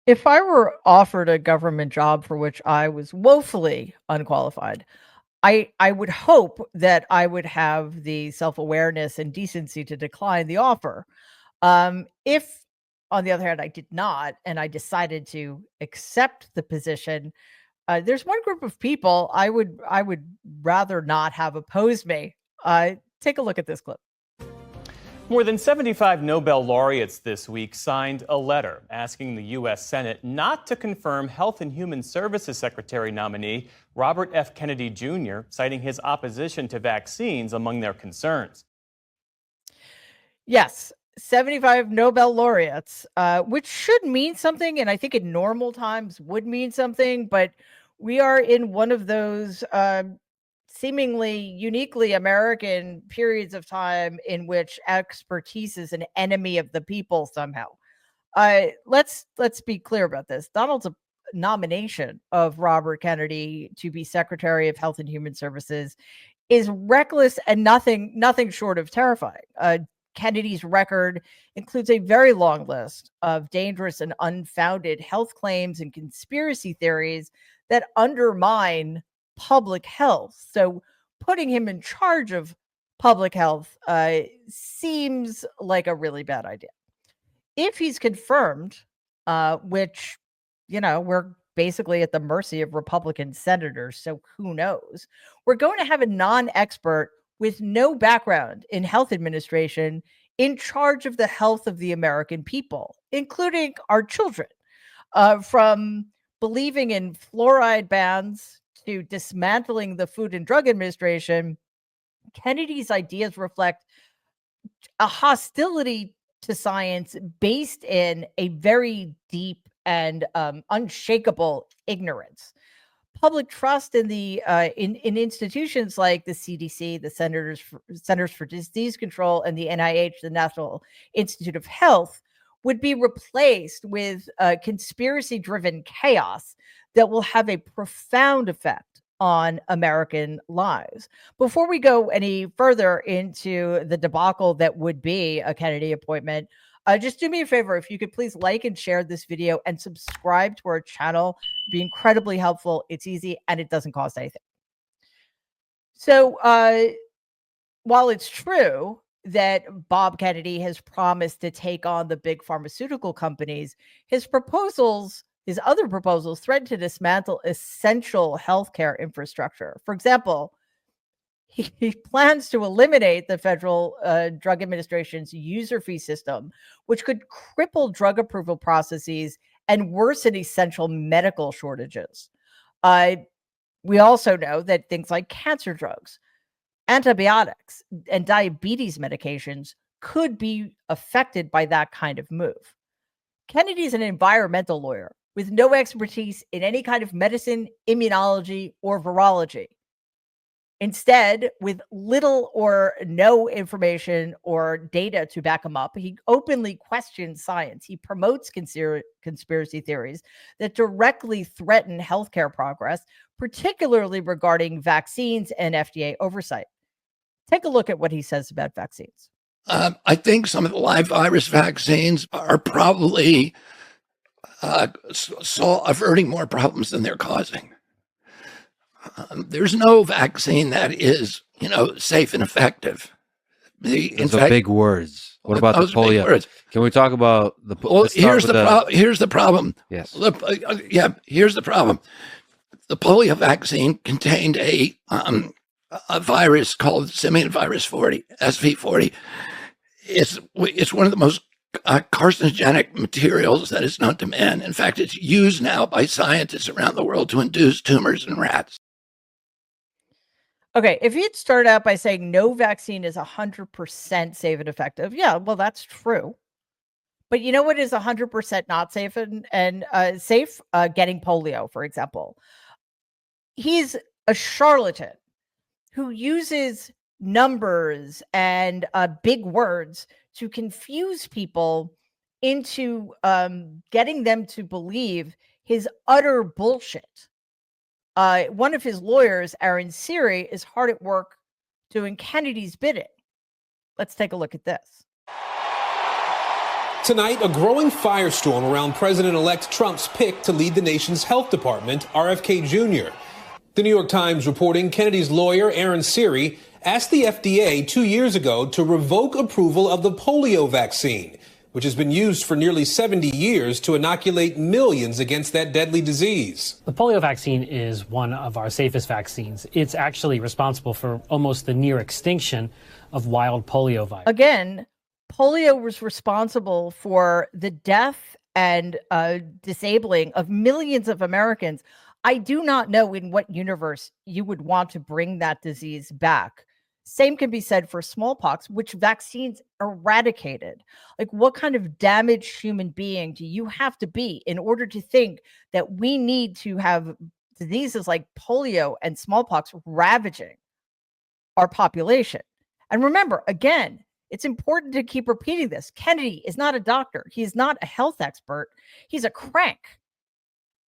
If I were offered a government job for which I was woefully unqualified, I would hope that I would have the self-awareness and decency to decline the offer. If, on the other hand, I did not, and I decided to accept the position, there's one group of people I would rather not have oppose me. Take a look at this clip. More than 75 Nobel laureates this week signed a letter asking the U.S. Senate not to confirm Health and Human Services Secretary nominee Robert F. Kennedy Jr., citing his opposition to vaccines among their concerns. Yes, 75 Nobel laureates, which should mean something, and I think in normal times would mean something, but we are in one of those seemingly uniquely American periods of time in which expertise is an enemy of the people somehow. Let's be clear about this. Donald's nomination of Robert Kennedy to be Secretary of Health and Human Services is reckless and nothing short of terrifying. Kennedy's record includes a very long list of dangerous and unfounded health claims and conspiracy theories that undermine public health. So putting him in charge of public health seems like a really bad idea. If he's confirmed, which, we're basically at the mercy of Republican senators, so who knows? We're going to have a non expert with no background in health administration in charge of the health of the American people, including our children, from believing in fluoride bans to dismantling the Food and Drug Administration. Kennedy's ideas reflect a hostility to science based in a very deep and unshakable ignorance. Public trust in the in institutions like the CDC, the Centers for Disease Control, and the NIH, the National Institute of Health, would be replaced with conspiracy-driven chaos that will have a profound effect on American lives. Before we go any further into the debacle that would be a Kennedy appointment, just do me a favor. If you could please like and share this video and subscribe to our channel, it'd be incredibly helpful. It's easy and it doesn't cost anything. So while it's true that Bob Kennedy has promised to take on the big pharmaceutical companies, his other proposals threaten to dismantle essential healthcare infrastructure. For example, he plans to eliminate the Federal Drug Administration's user fee system, which could cripple drug approval processes and worsen essential medical shortages. We also know that things like cancer drugs, antibiotics, and diabetes medications could be affected by that kind of move. Kennedy's an environmental lawyer with no expertise in any kind of medicine, immunology, or virology. Instead, with little or no information or data to back him up, he openly questions science. He promotes conspiracy theories that directly threaten healthcare progress, particularly regarding vaccines and FDA oversight. Take a look at what he says about vaccines. I think some of the live virus vaccines are probably averting more problems than they're causing. There's no vaccine that is, safe and effective. Those are big words. What about the polio? Can we talk about the? Well, here's the problem. Yes. Here's the problem. The polio vaccine contained a virus called simian virus 40, SV40. It's one of the most carcinogenic materials that is known to man. In fact, it's used now by scientists around the world to induce tumors in rats. Okay, if you'd start out by saying no vaccine is 100% safe and effective, yeah, well, that's true. But you know what is 100% not safe and safe? Getting polio, for example. He's a charlatan who uses numbers and big words to confuse people into getting them to believe his utter bullshit. One of his lawyers, Aaron Siri, is hard at work doing Kennedy's bidding. Let's take a look at this. Tonight, a growing firestorm around President-elect Trump's pick to lead the nation's health department, RFK Jr. The New York Times reporting Kennedy's lawyer, Aaron Siri, asked the FDA 2 years ago to revoke approval of the polio vaccine, which has been used for nearly 70 years to inoculate millions against that deadly disease. The polio vaccine is one of our safest vaccines. It's actually responsible for almost the near extinction of wild polio virus. Again, polio was responsible for the death and disabling of millions of Americans. I do not know in what universe you would want to bring that disease back. Same can be said for smallpox, which vaccines eradicated. Like, what kind of damaged human being do you have to be in order to think that we need to have diseases like polio and smallpox ravaging our population? And remember, again, it's important to keep repeating this. Kennedy is not a doctor. He is not a health expert. He's a crank.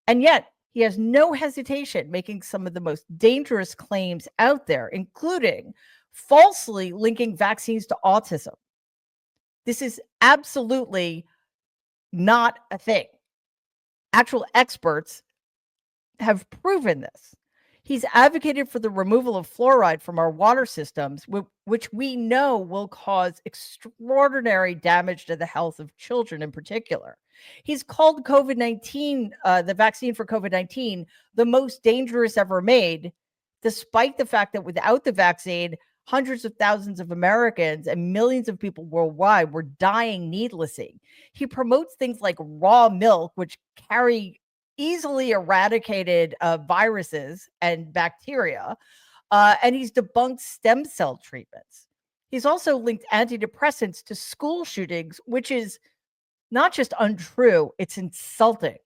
And yet, he has no hesitation making some of the most dangerous claims out there, including falsely linking vaccines to autism. This is absolutely not a thing. Actual experts have proven this. He's advocated for the removal of fluoride from our water systems, which we know will cause extraordinary damage to the health of children in particular. He's called COVID-19, the vaccine for COVID-19, the most dangerous ever made, despite the fact that without the vaccine, hundreds of thousands of Americans and millions of people worldwide were dying needlessly. He promotes things like raw milk, which carry easily eradicated viruses and bacteria, and he's debunked stem cell treatments. He's also linked antidepressants to school shootings, which is not just untrue, it's insulting.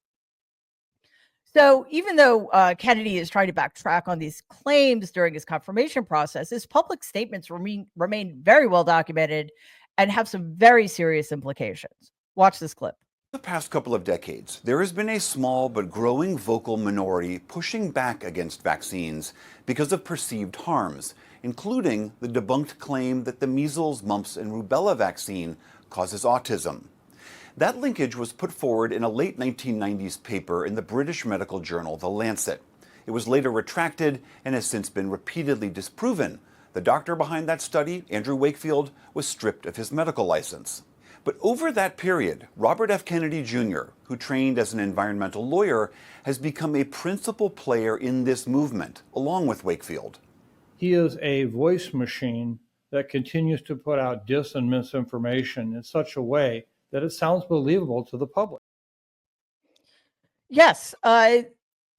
So even though Kennedy is trying to backtrack on these claims during his confirmation process, his public statements remain very well documented and have some very serious implications. Watch this clip. The past couple of decades, there has been a small but growing vocal minority pushing back against vaccines because of perceived harms, including the debunked claim that the measles, mumps, and rubella vaccine causes autism. That linkage was put forward in a late 1990s paper in the British medical journal The Lancet. It was later retracted and has since been repeatedly disproven. The doctor behind that study, Andrew Wakefield, was stripped of his medical license. But over that period, Robert F. Kennedy Jr., who trained as an environmental lawyer, has become a principal player in this movement, along with Wakefield. He is a voice machine that continues to put out dis and misinformation in such a way that it sounds believable to the public. Yes,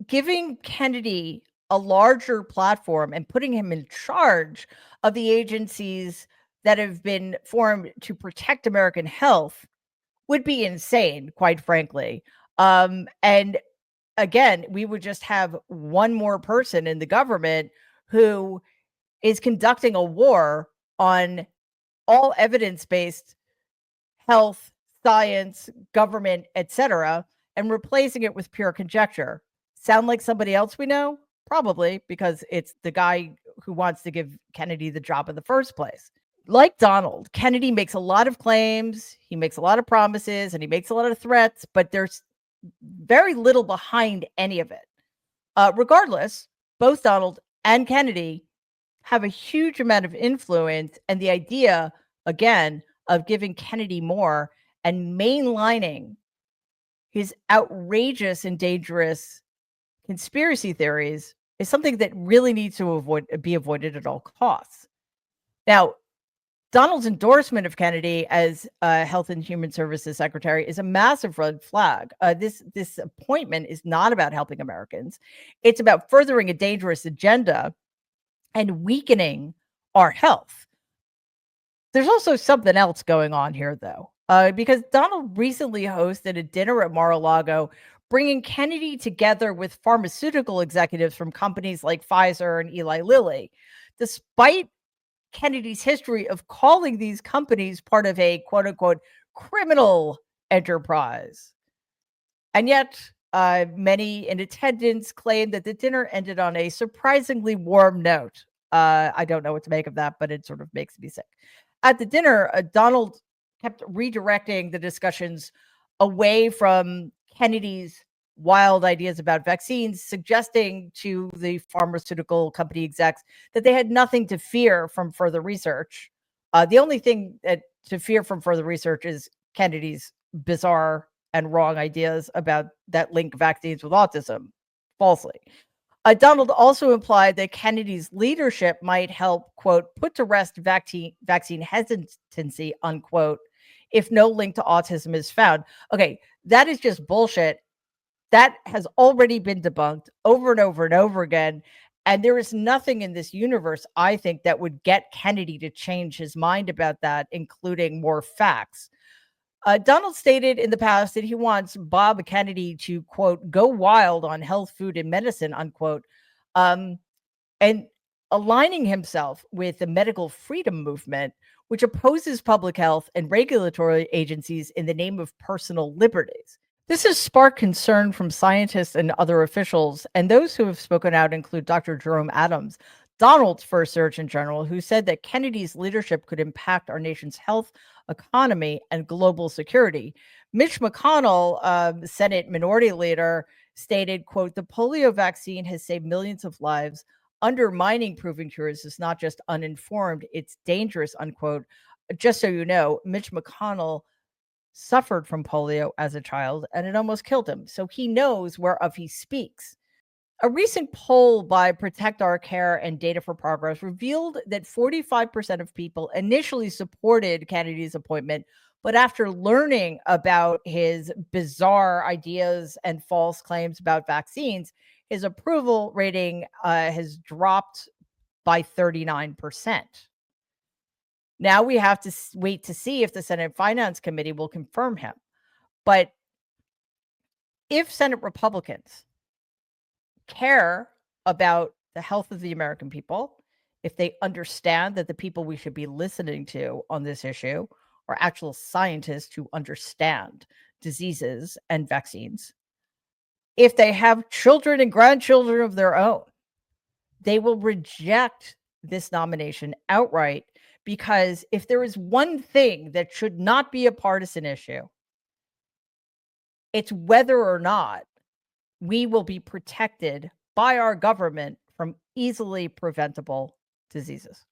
giving Kennedy a larger platform and putting him in charge of the agencies that have been formed to protect American health would be insane, quite frankly. And again, we would just have one more person in the government who is conducting a war on all evidence-based health, science, government, etc., and replacing it with pure conjecture. Sound like somebody else we know? Probably, because it's the guy who wants to give Kennedy the job in the first place. Like Donald, Kennedy makes a lot of claims, he makes a lot of promises, and he makes a lot of threats, but there's very little behind any of it. Regardless, both Donald and Kennedy have a huge amount of influence, and the idea, again, of giving Kennedy more and mainlining his outrageous and dangerous conspiracy theories is something that really needs to be avoided at all costs. Now, Donald's endorsement of Kennedy as Health and Human Services Secretary is a massive red flag. This appointment is not about helping Americans. It's about furthering a dangerous agenda and weakening our health. There's also something else going on here, though, because Donald recently hosted a dinner at Mar-a-Lago, bringing Kennedy together with pharmaceutical executives from companies like Pfizer and Eli Lilly, despite Kennedy's history of calling these companies part of a quote-unquote criminal enterprise. And yet, many in attendance claimed that the dinner ended on a surprisingly warm note. I don't know what to make of that, but it sort of makes me sick. At the dinner, Donald kept redirecting the discussions away from Kennedy's wild ideas about vaccines, suggesting to the pharmaceutical company execs that they had nothing to fear from further research. The only thing to fear from further research is Kennedy's bizarre and wrong ideas about that link vaccines with autism, falsely. Donald also implied that Kennedy's leadership might help, quote, put to rest vaccine hesitancy, unquote, if no link to autism is found. Okay, that is just bullshit. That has already been debunked over and over and over again. And there is nothing in this universe, I think, that would get Kennedy to change his mind about that, including more facts. Donald stated in the past that he wants Bob Kennedy to, quote, go wild on health, food, and medicine, unquote, and aligning himself with the medical freedom movement, which opposes public health and regulatory agencies in the name of personal liberties. This has sparked concern from scientists and other officials, and those who have spoken out include Dr. Jerome Adams, Donald's first Surgeon General, who said that Kennedy's leadership could impact our nation's health, economy, and global security. Mitch McConnell, Senate Minority Leader, stated, quote, the polio vaccine has saved millions of lives. Undermining proven cures is not just uninformed, it's dangerous, unquote. Just so you know, Mitch McConnell suffered from polio as a child and it almost killed him. So he knows whereof he speaks. A recent poll by Protect Our Care and Data for Progress revealed that 45% of people initially supported Kennedy's appointment, but after learning about his bizarre ideas and false claims about vaccines, his approval rating has dropped by 39%. Now we have to wait to see if the Senate Finance Committee will confirm him. But if Senate Republicans care about the health of the American people, if they understand that the people we should be listening to on this issue are actual scientists who understand diseases and vaccines, if they have children and grandchildren of their own, they will reject this nomination outright, because if there is one thing that should not be a partisan issue, it's whether or not we will be protected by our government from easily preventable diseases.